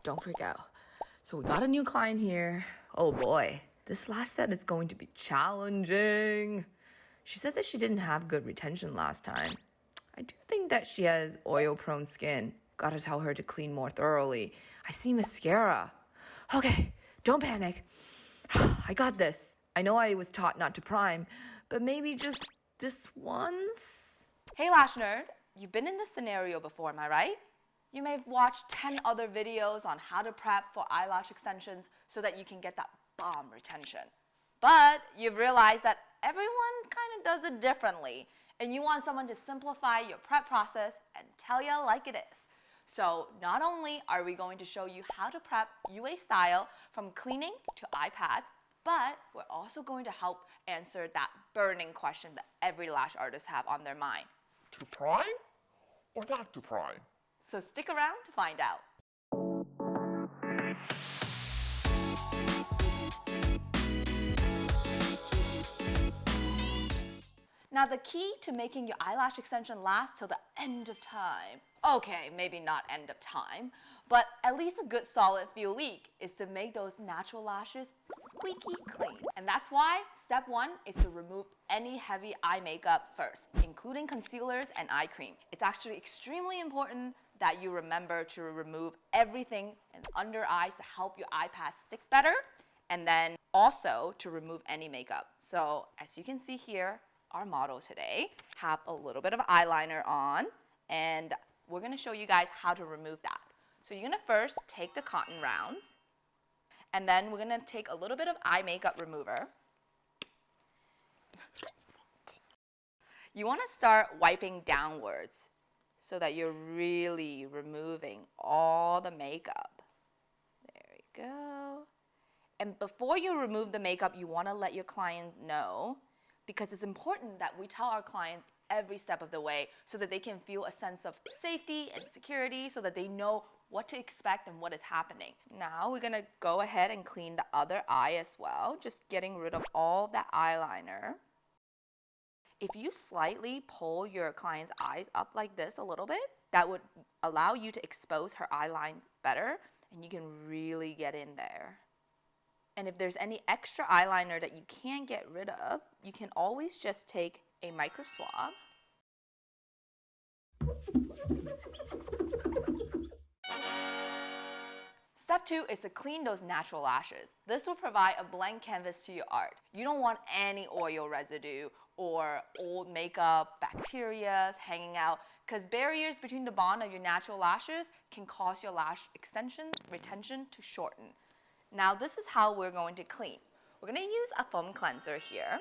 don't freak out. So we got a new client here. Oh boy, this lash set is going to be challenging. She said that she didn't have good retention last time. I do think that she has oil-prone skin. Gotta tell her to clean more thoroughly. I see mascara. Okay, don't panic. I got this. I know I was taught not to prime, but maybe just this once? Hey Lash Nerd, you've been in this scenario before, am I right? You may have watched 10 other videos on how to prep for eyelash extensions so that you can get that bomb retention. But you've realized that everyone kind of does it differently, and you want someone to simplify your prep process and tell you like it is. So not only are we going to show you how to prep UA style from cleaning to eye pads, but we're also going to help answer that burning question that every lash artist have on their mind. To prime or not to prime? So stick around to find out. Now the key to making your eyelash extension last till the end of time, okay, maybe not end of time, but at least a good solid few weeks, is to make those natural lashes squeaky clean. And that's why step 1 is to remove any heavy eye makeup first, including concealers and eye cream. It's actually extremely important that you remember to remove everything in under eyes to help your eye pads stick better, and then also to remove any makeup. So as you can see here, our model today have a little bit of eyeliner on, and we're going to show you guys how to remove that. So you're going to first take the cotton rounds, and then we're going to take a little bit of eye makeup remover. You want to start wiping downwards so that you're really removing all the makeup. There we go. And before you remove the makeup, you want to let your client know, because it's important that we tell our clients every step of the way so that they can feel a sense of safety and security, so that they know what to expect and what is happening. Now we're gonna go ahead and clean the other eye as well, just getting rid of all that eyeliner. If you slightly pull your client's eyes up like this a little bit, that would allow you to expose her eye lines better, and you can really get in there. And if there's any extra eyeliner that you can't get rid of, you can always just take a micro swab. Step 2 is to clean those natural lashes. This will provide a blank canvas to your art. You don't want any oil residue or old makeup, bacteria hanging out, because barriers between the bond of your natural lashes can cause your lash extension retention to shorten. Now this is how we're going to clean. We're going to use a foam cleanser here.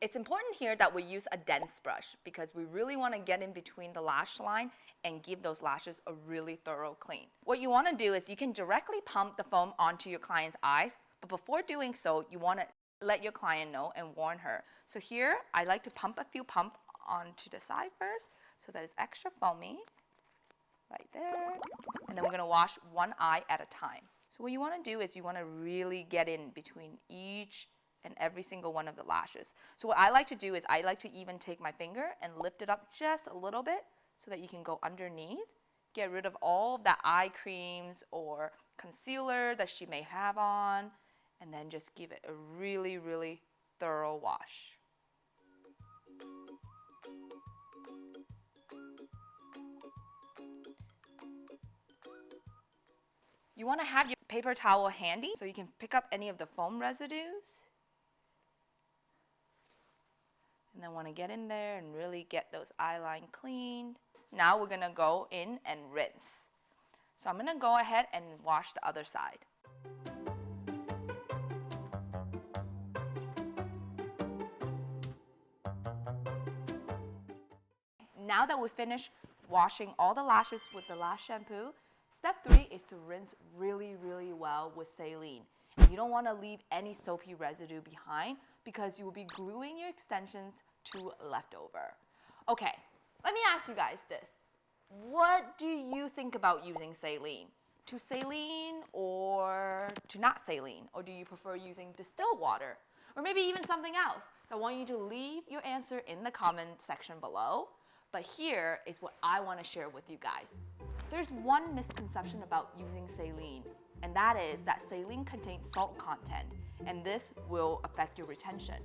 It's important here that we use a dense brush because we really want to get in between the lash line and give those lashes a really thorough clean. What you want to do is you can directly pump the foam onto your client's eyes, but before doing so, you want to let your client know and warn her. So here, I like to pump a few pumps onto the side first so that it's extra foamy, right there. And then we're going to wash one eye at a time. So what you want to do is you want to really get in between each and every single one of the lashes. So what I like to do is I like to even take my finger and lift it up just a little bit so that you can go underneath, get rid of all of that eye creams or concealer that she may have on, and then just give it a really, really thorough wash. You want to have your paper towel handy so you can pick up any of the foam residues. And then want to get in there and really get those eye line cleaned. Now we're going to go in and rinse. So I'm going to go ahead and wash the other side. Now that we finished washing all the lashes with the Lash shampoo, step 3 is to rinse really, really well with saline. And you don't want to leave any soapy residue behind because you will be gluing your extensions to leftover. Okay, let me ask you guys this. What do you think about using saline? To saline or to not saline? Or do you prefer using distilled water? Or maybe even something else? I want you to leave your answer in the comment section below. But here is what I want to share with you guys. There's one misconception about using saline, and that is that saline contains salt content, and this will affect your retention.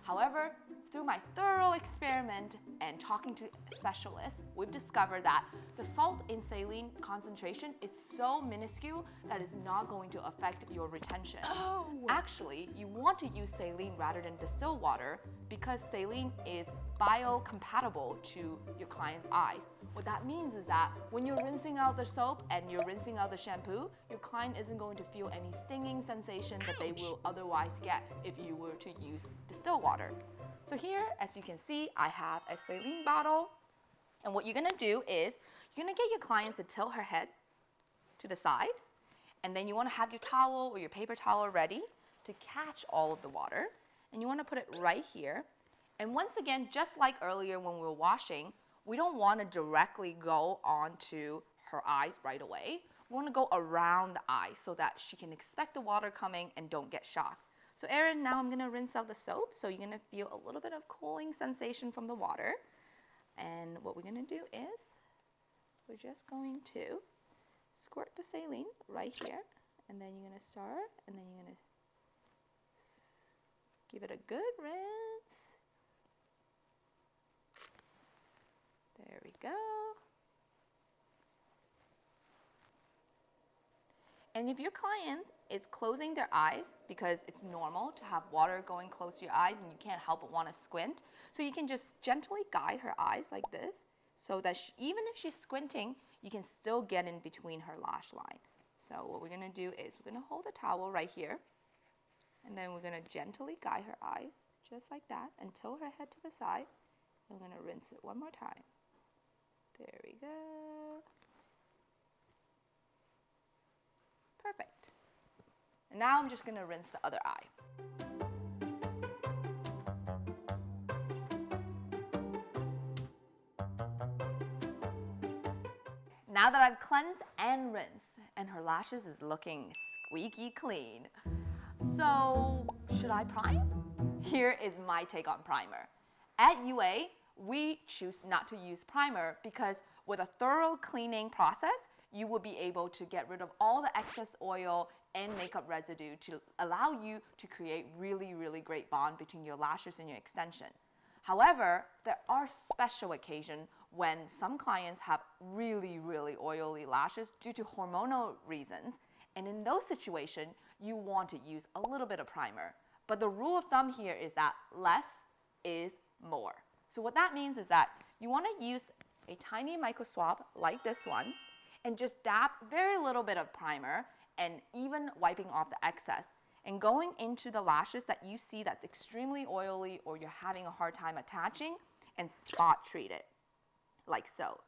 However, through my thorough experiment and talking to specialists, we've discovered that the salt in saline concentration is so minuscule that it's not going to affect your retention. Oh. Actually, you want to use saline rather than distilled water because saline is biocompatible to your client's eyes. What that means is that when you're rinsing out the soap and you're rinsing out the shampoo, your client isn't going to feel any stinging sensation that they will otherwise get if you were to use distilled water. So here, as you can see, I have a saline bottle. And what you're gonna do is, you're gonna get your clients to tilt her head to the side, and then you wanna have your towel or your paper towel ready to catch all of the water. And you wanna put it right here. And once again, just like earlier when we were washing, we don't wanna directly go onto her eyes right away. We wanna go around the eyes so that she can expect the water coming and don't get shocked. So Erin, now I'm gonna rinse out the soap, so you're gonna feel a little bit of cooling sensation from the water. And what we're gonna do is, we're just going to squirt the saline right here, and then you're gonna start, and then you're gonna give it a good rinse. There we go. And if your client is closing their eyes, because it's normal to have water going close to your eyes and you can't help but want to squint, so you can just gently guide her eyes like this, so that even if she's squinting, you can still get in between her lash line. So what we're gonna do is we're gonna hold the towel right here, and then we're gonna gently guide her eyes, just like that, and tilt her head to the side, and we're gonna rinse it one more time. There we go. Perfect. And now I'm just gonna rinse the other eye. Now that I've cleansed and rinsed, and her lashes is looking squeaky clean. So, should I prime? Here is my take on primer. At UA, we choose not to use primer because with a thorough cleaning process, you will be able to get rid of all the excess oil and makeup residue to allow you to create really, really great bond between your lashes and your extension. However, there are special occasions when some clients have really, really oily lashes due to hormonal reasons. And in those situations, you want to use a little bit of primer. But the rule of thumb here is that less is more. So what that means is that you want to use a tiny micro swab like this one, and just dab very little bit of primer and even wiping off the excess and going into the lashes that you see that's extremely oily or you're having a hard time attaching, and spot treat it like so.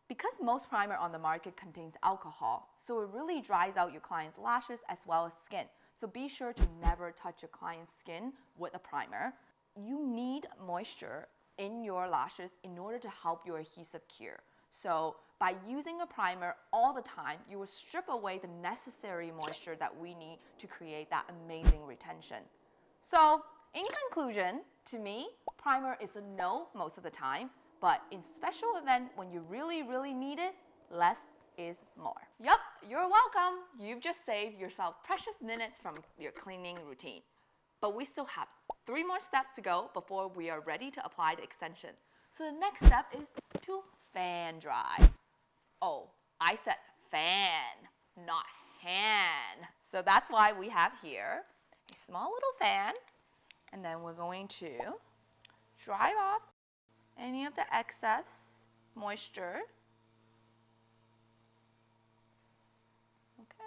Because most primer on the market contains alcohol, so it really dries out your client's lashes as well as skin. So be sure to never touch your client's skin with a primer. You need moisture in your lashes in order to help your adhesive cure. So by using a primer all the time, you will strip away the necessary moisture that we need to create that amazing retention. So in conclusion, to me, primer is a no most of the time, but in special event when you really, really need it, less is more. Yup, you're welcome. You've just saved yourself precious minutes from your cleaning routine. But we still have 3 more steps to go before we are ready to apply the extension. So the next step is to fan dry. Oh, I said fan, not hand. So that's why we have here a small little fan, and then we're going to dry off any of the excess moisture. Okay,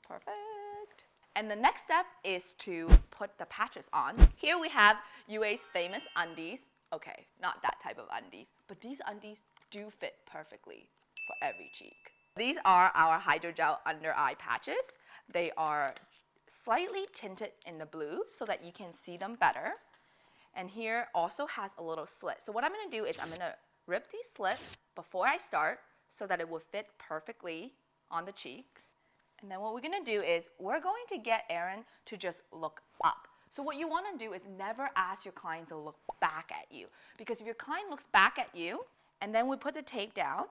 perfect. And the next step is to put the patches on. Here we have UA's famous undies. Okay, not that type of undies, but these undies do fit perfectly for every cheek. These are our hydrogel under eye patches. They are slightly tinted in the blue so that you can see them better. And here also has a little slit. So what I'm gonna do is I'm gonna rip these slits before I start so that it will fit perfectly on the cheeks. And then what we're gonna do is we're going to get Erin to just look up. So what you wanna do is never ask your clients to look back at you, because if your client looks back at you And then we put the tape down.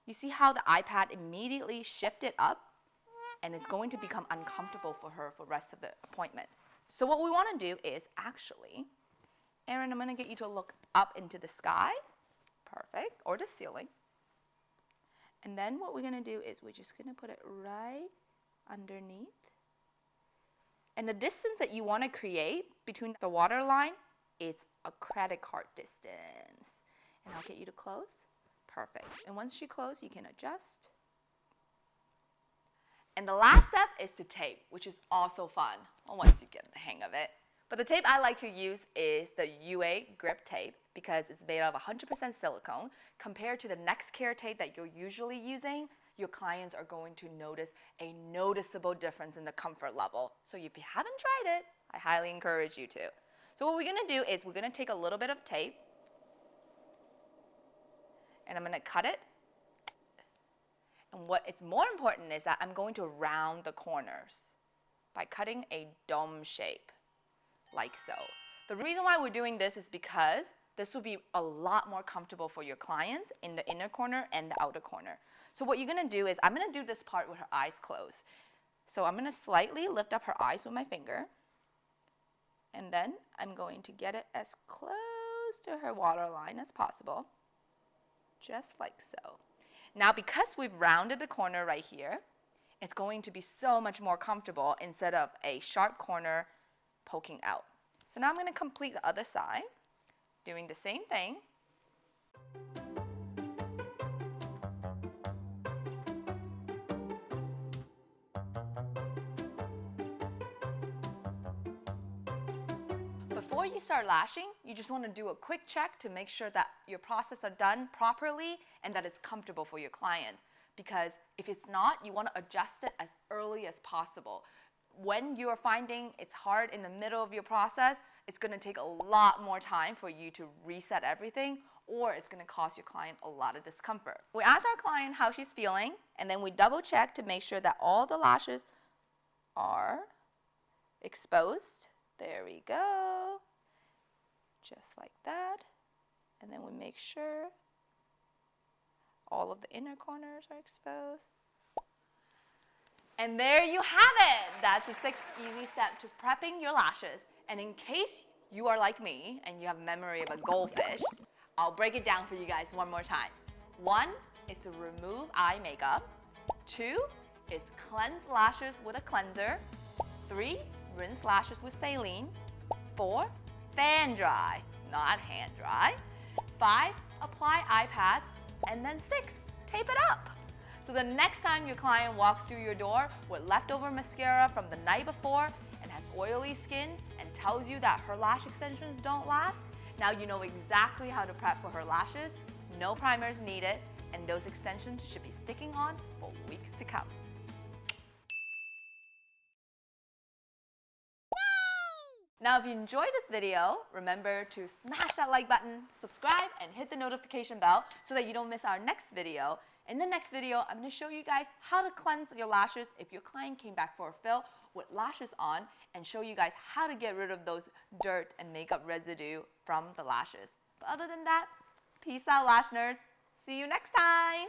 You see how the iPad immediately shifted up, and it's going to become uncomfortable for her for the rest of the appointment. So what we want to do is actually, Erin, I'm going to get you to look up into the sky. Perfect. Or the ceiling. And then what we're going to do is we're just going to put it right underneath. And the distance that you want to create between the water line is a credit card distance. And I'll get you to close. Perfect. And once you close, you can adjust. And the last step is to tape, which is also fun once you get the hang of it. But the tape I like to use is the UA grip tape because it's made of 100% silicone. Compared to the Next Care tape that you're usually using, your clients are going to notice a noticeable difference in the comfort level. So if you haven't tried it, I highly encourage you to. So what we're going to do is we're going to take a little bit of tape and I'm going to cut it. And what is more important is that I'm going to round the corners by cutting a dome shape, like so. The reason why we're doing this is because this will be a lot more comfortable for your clients in the inner corner and the outer corner. So what you're going to do is, I'm going to do this part with her eyes closed. So I'm going to slightly lift up her eyes with my finger, and then I'm going to get it as close to her waterline as possible, just like so. Now, because we've rounded the corner right here, it's going to be so much more comfortable instead of a sharp corner poking out. So now I'm going to complete the other side, doing the same thing. Before you start lashing, you just want to do a quick check to make sure that your process are done properly and that it's comfortable for your client. Because if it's not, you want to adjust it as early as possible. When you're finding it's hard in the middle of your process, it's going to take a lot more time for you to reset everything, or it's going to cause your client a lot of discomfort. We ask our client how she's feeling, and then we double check to make sure that all the lashes are exposed. There we go. Just like that. And then we make sure all of the inner corners are exposed. And there you have it. That's the 6 easy steps to prepping your lashes. And in case you are like me and you have memory of a goldfish, I'll break it down for you guys one more time. 1 is to remove eye makeup. 2 is cleanse lashes with a cleanser. 3, rinse lashes with saline. 4, fan dry, not hand dry. 5, apply eye pads. And then 6, tape it up. So the next time your client walks through your door with leftover mascara from the night before and has oily skin and tells you that her lash extensions don't last, now you know exactly how to prep for her lashes. No primers needed, and those extensions should be sticking on for weeks to come. Now, if you enjoyed this video, remember to smash that like button, subscribe, and hit the notification bell so that you don't miss our next video. In the next video, I'm going to show you guys how to cleanse your lashes if your client came back for a fill with lashes on, and show you guys how to get rid of those dirt and makeup residue from the lashes. But other than that, peace out, lash nerds. See you next time.